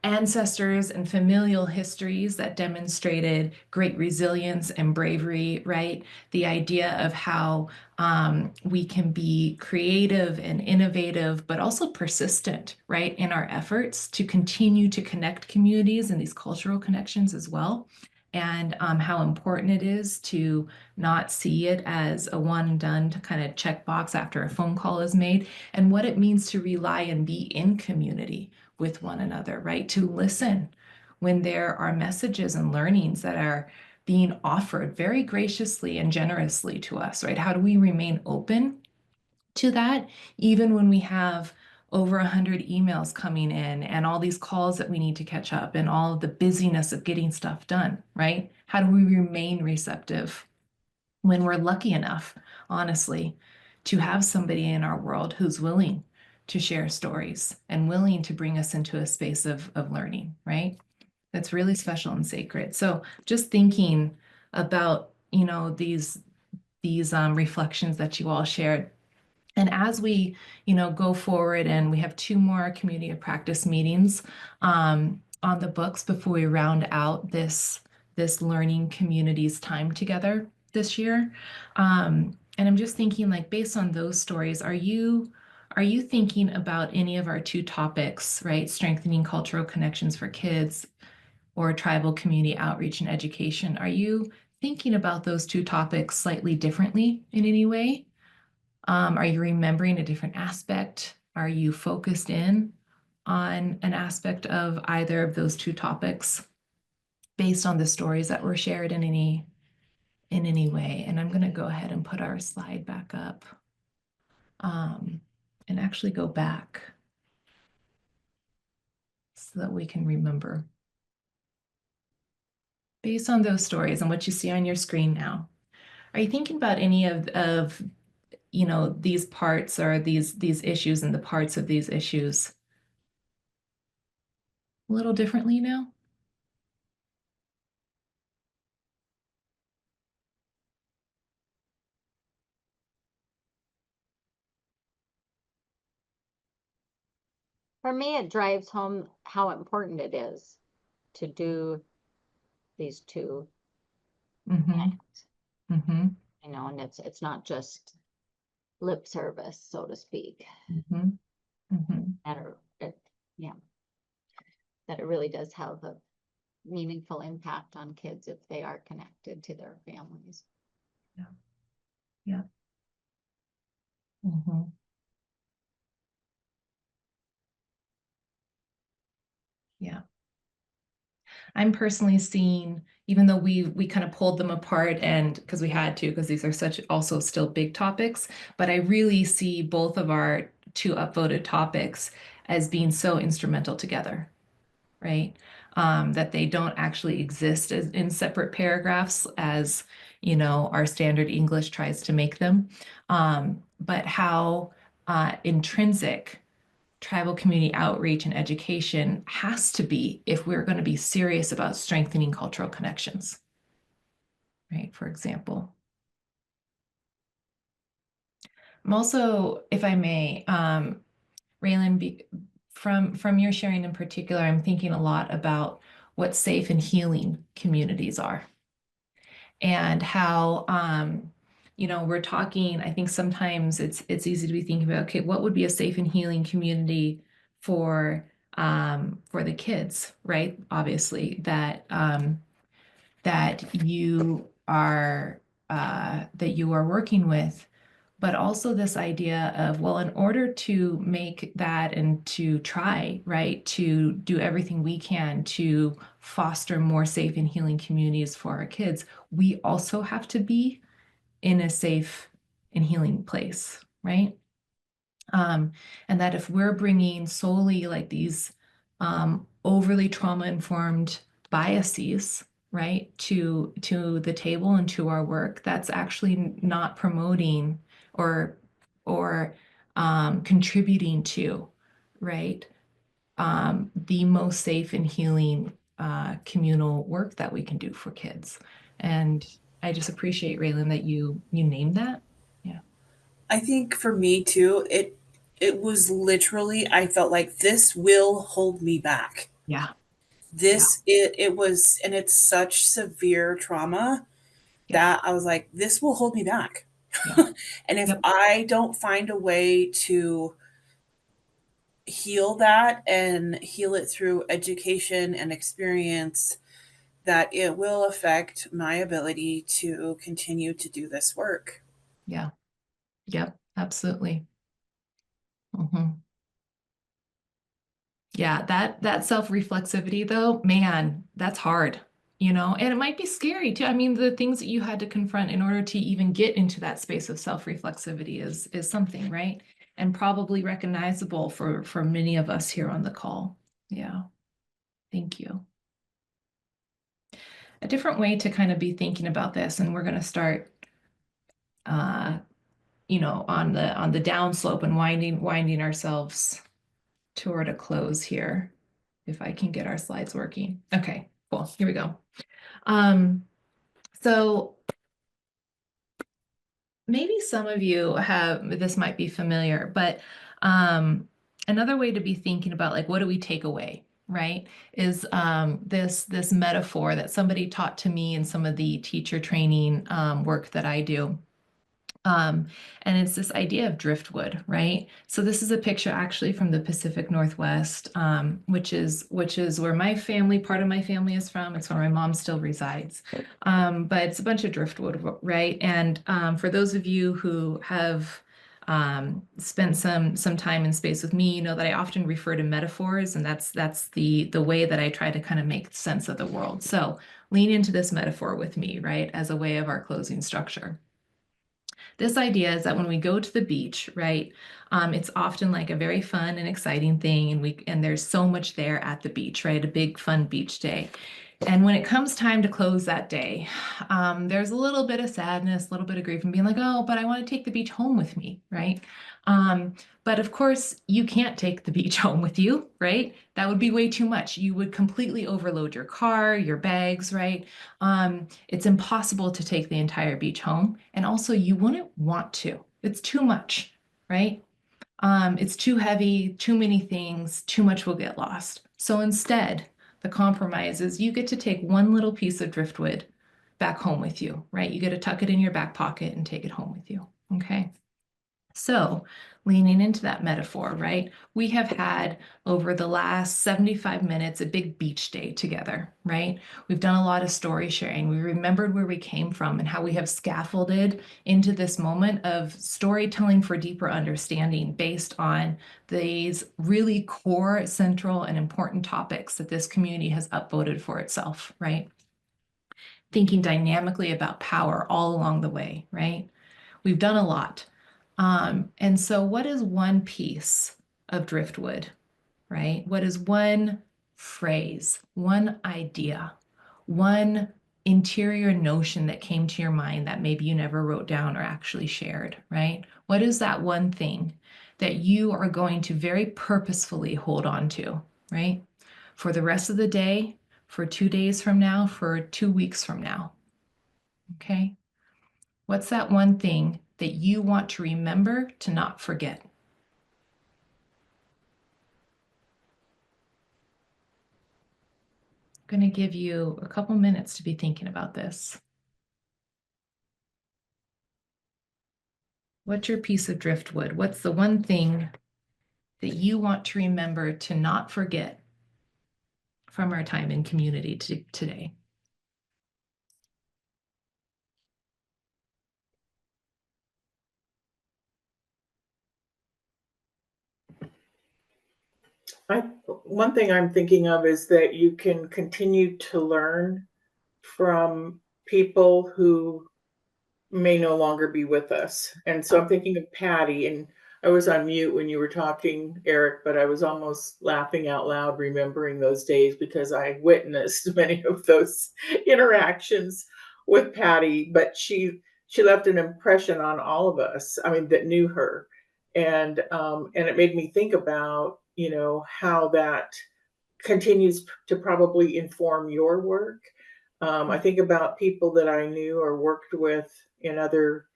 ancestors and familial histories that demonstrated great resilience and bravery, right? The idea of how we can be creative and innovative, but also persistent, right, in our efforts to continue to connect communities and these cultural connections as well. And how important it is to not see it as a one and done to kind of check box after a phone call is made, and what it means to rely and be in community with one another, right? To listen when there are messages and learnings that are being offered very graciously and generously to us, right? How do we remain open to that, even when we have over 100 emails coming in and all these calls that we need to catch up and all of the busyness of getting stuff done, right? How do we remain receptive when we're lucky enough, honestly, to have somebody in our world who's willing to share stories and willing to bring us into a space of learning, right? That's really special and sacred. So just thinking about, these reflections that you all shared, and as we, go forward, and we have two more community of practice meetings on the books before we round out this learning communities time together this year. And I'm just thinking, like, based on those stories, are you thinking about any of our two topics, right? Strengthening cultural connections for kids or tribal community outreach and education. Are you thinking about those two topics slightly differently in any way? Are you remembering a different aspect? Are you focused in on an aspect of either of those two topics based on the stories that were shared in any way? And I'm going to go ahead and put our slide back up, and actually go back so that we can remember. Based on those stories and what you see on your screen now, are you thinking about any of these parts or these issues and the parts of these issues a little differently now? For me, it drives home how important it is to do these two Mm-hmm. things, Mm-hmm. and it's not just lip service, so to speak. Mm-hmm. Mm-hmm. Yeah, that it really does have a meaningful impact on kids if they are connected to their families. Yeah. Yeah. Mm-hmm. Yeah. I'm personally seeing, even though we kind of pulled them apart and because we had to, because these are such also still big topics, but I really see both of our two upvoted topics as being so instrumental together, right? That they don't actually exist as in separate paragraphs as, our standard English tries to make them, but how intrinsic tribal community outreach and education has to be if we're going to be serious about strengthening cultural connections, right? For example. I'm also, if I may, Raylan, from your sharing in particular, I'm thinking a lot about what safe and healing communities are and how we're talking. I think sometimes it's easy to be thinking about, okay, what would be a safe and healing community for the kids, right? Obviously, that you are working with, but also this idea of, well, in order to make that and to try, right, to do everything we can to foster more safe and healing communities for our kids, we also have to be in a safe and healing place, right? And that if we're bringing solely like these overly trauma-informed biases, right, to the table and to our work, that's actually not promoting or contributing to, right, the most safe and healing communal work that we can do for kids. And I just appreciate, Raylan, that you named that. Yeah. I think for me too, it was literally I felt like this will hold me back. Yeah. Yeah. It was, and it's such severe trauma Yeah. that I was like, this will hold me back. Yeah. And if Yep. I don't find a way to heal that and heal it through education and experience, that it will affect my ability to continue to do this work. Yeah. Yep. Absolutely. Hmm. Yeah. That self-reflexivity though, man, that's hard, and it might be scary too. I mean, the things that you had to confront in order to even get into that space of self-reflexivity is something, right? And probably recognizable for many of us here on the call. Yeah. Thank you. A different way to kind of be thinking about this, and we're going to start uh, on the downslope and winding ourselves toward a close here. If I can get our slides working. Okay, cool. Here we go. So maybe some of you this might be familiar, but another way to be thinking about like what do we take away, right? Is this metaphor that somebody taught to me in some of the teacher training work that I do. Um, and it's this idea of driftwood, right? So this is a picture actually from the Pacific Northwest, which is where part of my family is from. It's where my mom still resides. But it's a bunch of driftwood, right? And for those of you who have spent some time in space with me, you know that I often refer to metaphors, and that's the way that I try to kind of make sense of the world. So lean into this metaphor with me, right, as a way of our closing structure. This idea is that when we go to the beach, right, it's often like a very fun and exciting thing, and there's so much there at the beach, right? A big fun beach day. And when it comes time to close that day, there's a little bit of sadness, a little bit of grief, and being like, oh, but I want to take the beach home with me, right? But of course, you can't take the beach home with you, right? That would be way too much. You would completely overload your car, your bags, right? It's impossible to take the entire beach home. And also, you wouldn't want to. It's too much, right? It's too heavy, too many things, too much will get lost. So instead, the compromise is you get to take one little piece of driftwood back home with you, right? You get to tuck it in your back pocket and take it home with you. Okay. So, leaning into that metaphor, right? We have had over the last 75 minutes a big beach day together, right? We've done a lot of story sharing. We remembered where we came from and how we have scaffolded into this moment of storytelling for deeper understanding based on these really core, central, and important topics that this community has upvoted for itself, right? Thinking dynamically about power all along the way, right? We've done a lot. And so, what is one piece of driftwood, right? What is one phrase, one idea, one interior notion that came to your mind that maybe you never wrote down or actually shared, right? What is that one thing that you are going to very purposefully hold on to, right? For the rest of the day, for 2 days from now, for 2 weeks from now, okay? What's that one thing that you want to remember to not forget? I'm going to give you a couple minutes to be thinking about this. What's your piece of driftwood? What's the one thing that you want to remember to not forget from our time in community today? One thing I'm thinking of is that you can continue to learn from people who may no longer be with us. And so I'm thinking of Patty, and I was on mute when you were talking, Eric, but I was almost laughing out loud remembering those days because I witnessed many of those interactions with Patty, but she left an impression on all of us, I mean, that knew her. And it made me think about, how that continues to probably inform your work. I think about people that I knew or worked with in other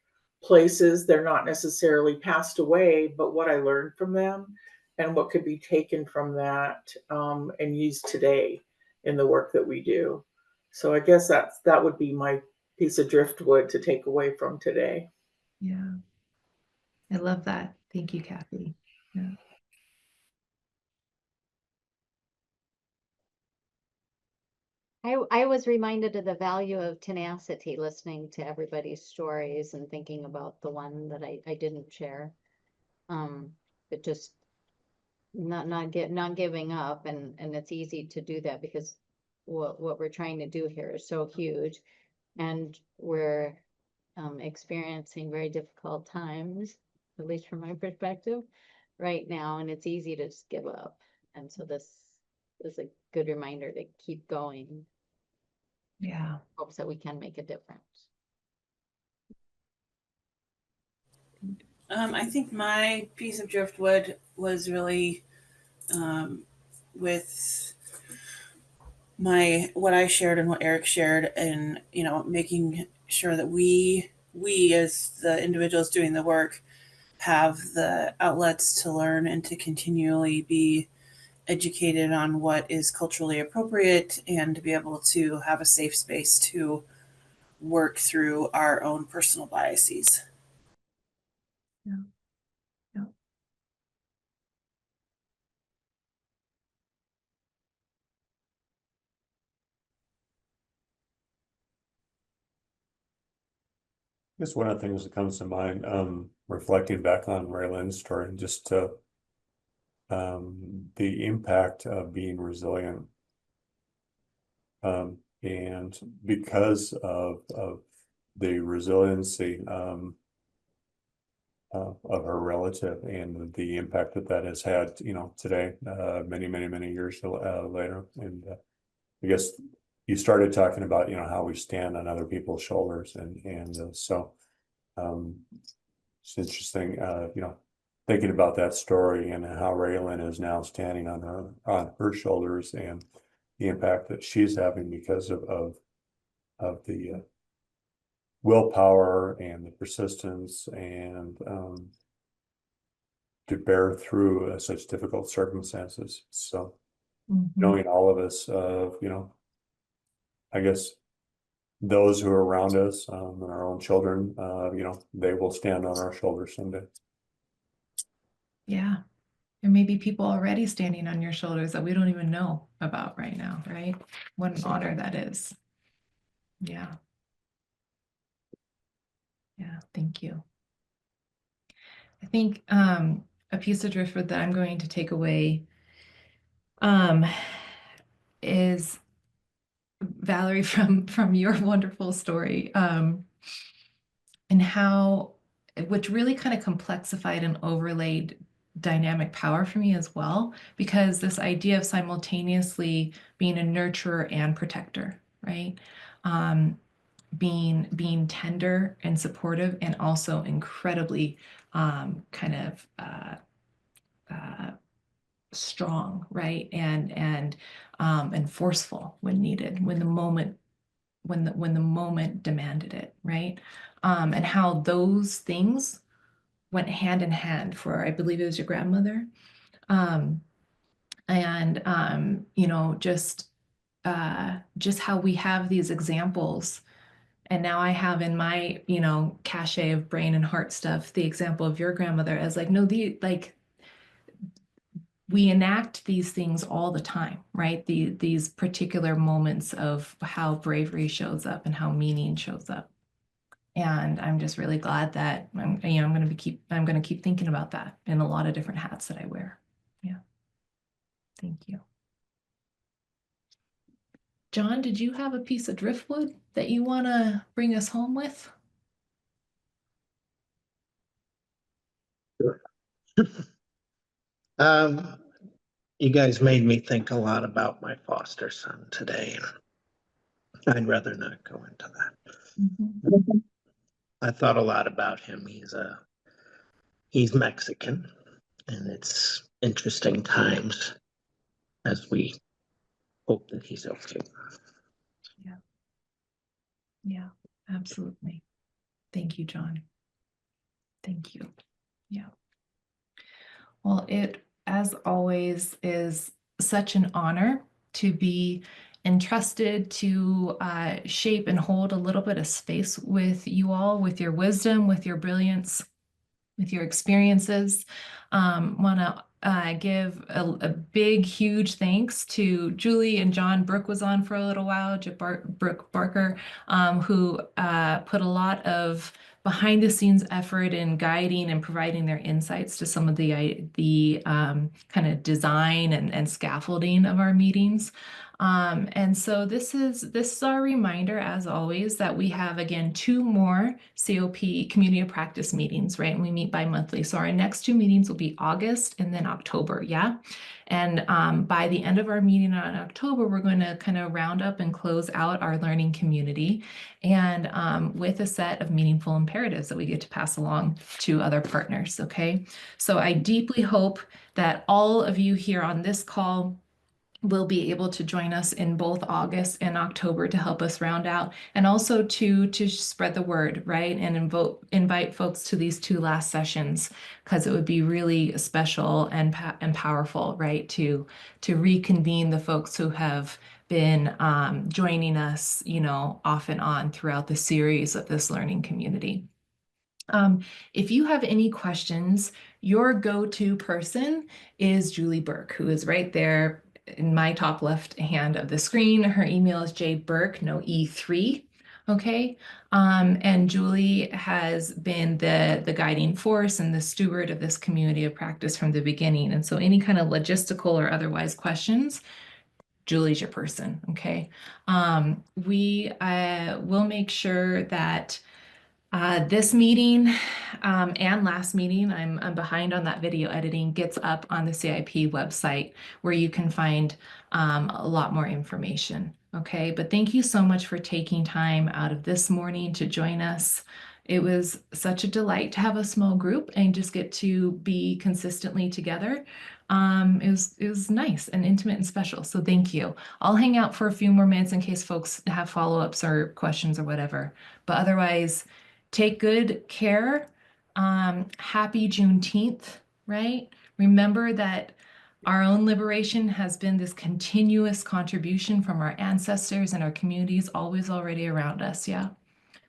places. They're not necessarily passed away, but what I learned from them and what could be taken from that and used today in the work that we do. So I guess that would be my piece of driftwood to take away from today. Yeah, I love that. Thank you, Kathy. Yeah. I was reminded of the value of tenacity, listening to everybody's stories and thinking about the one that I didn't share. But just not giving up, and it's easy to do that because what we're trying to do here is so huge, and we're experiencing very difficult times, at least from my perspective, right now, and it's easy to just give up. And so this is a good reminder to keep going, Yeah. hopes that we can make a difference. I think my piece of driftwood was really with what I shared and what Eric shared, and making sure that we as the individuals doing the work have the outlets to learn and to continually be educated on what is culturally appropriate and to be able to have a safe space to work through our own personal biases. Yeah. Yeah. I guess one of the things that comes to mind, reflecting back on Raylan's story, just the impact of being resilient. And because of the resiliency of her relative and the impact that has had, today, many years later. And I guess you started talking about, how we stand on other people's shoulders, and so it's interesting, thinking about that story and how Raylan is now standing on her shoulders and the impact that she's having because of the willpower and the persistence and bear through such difficult circumstances. So Mhm. knowing all of us, I guess those who are around us, and our own children, they will stand on our shoulders someday. Yeah. There may be people already standing on your shoulders that we don't even know about right now, right? What an honor that is. Yeah. Yeah, thank you. I think a piece of driftwood that I'm going to take away is Valerie from your wonderful story, and how, which really kind of complexified and overlaid dynamic power for me as well, because this idea of simultaneously being a nurturer and protector, right? Being tender and supportive, and also incredibly kind of strong, right? And forceful when needed, when the moment demanded it, right? And how those things went hand in hand for, I believe it was your grandmother. Um, and just how we have these examples. And now I have in my, cache of brain and heart stuff, the example of your grandmother as like, no, we enact these things all the time, right? These particular moments of how bravery shows up and how meaning shows up. And I'm just really glad that I'm going to keep thinking about that in a lot of different hats that I wear. Yeah. Thank you. John, did you have a piece of driftwood that you want to bring us home with? Sure. You guys made me think a lot about my foster son today, and I'd rather not go into that. Mhm. I thought a lot about him. He's Mexican, and it's interesting times as we hope that he's okay. Yeah. Yeah, absolutely. Thank you, John. Thank you. Yeah. Well, it, as always, is such an honor to be entrusted to shape and hold a little bit of space with you all, with your wisdom, with your brilliance, with your experiences. Want to give a big, huge thanks to Julie and John. Brooke was on for a little while, Brooke Barker, who put a lot of behind the scenes effort in guiding and providing their insights to some of the kind of design and scaffolding of our meetings. And so this is our reminder, as always, that we have, again, 2 more COP community of practice meetings, right? And we meet bi-monthly. So our next 2 meetings will be August and then October, yeah? And by the end of our meeting on October, we're going to kind of round up and close out our learning community, and with a set of meaningful imperatives that we get to pass along to other partners, okay? So I deeply hope that all of you here on this call will be able to join us in both August and October to help us round out, and also to spread the word, right? And invite folks to these 2 last sessions, because it would be really special and powerful, right? To reconvene the folks who have been joining us, off and on throughout the series of this learning community. If you have any questions, your go-to person is Julie Burke, who is right there in my top left hand of the screen. Her email is jburke, no E3. Okay. And Julie has been the guiding force and the steward of this community of practice from the beginning. And so any kind of logistical or otherwise questions, Julie's your person. Okay. We will make sure that this meeting and last meeting, I'm behind on that video editing, gets up on the CIP website, where you can find a lot more information. Okay, but thank you so much for taking time out of this morning to join us. It was such a delight to have a small group and just get to be consistently together. It was nice and intimate and special. So thank you. I'll hang out for a few more minutes in case folks have follow-ups or questions or whatever. But otherwise, take good care. Happy Juneteenth. right? Remember that our own liberation has been this continuous contribution from our ancestors and our communities always already around us. Yeah.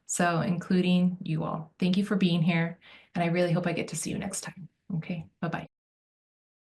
So, including you all. Thank you for being here. And I really hope I get to see you next time. Okay. Bye bye.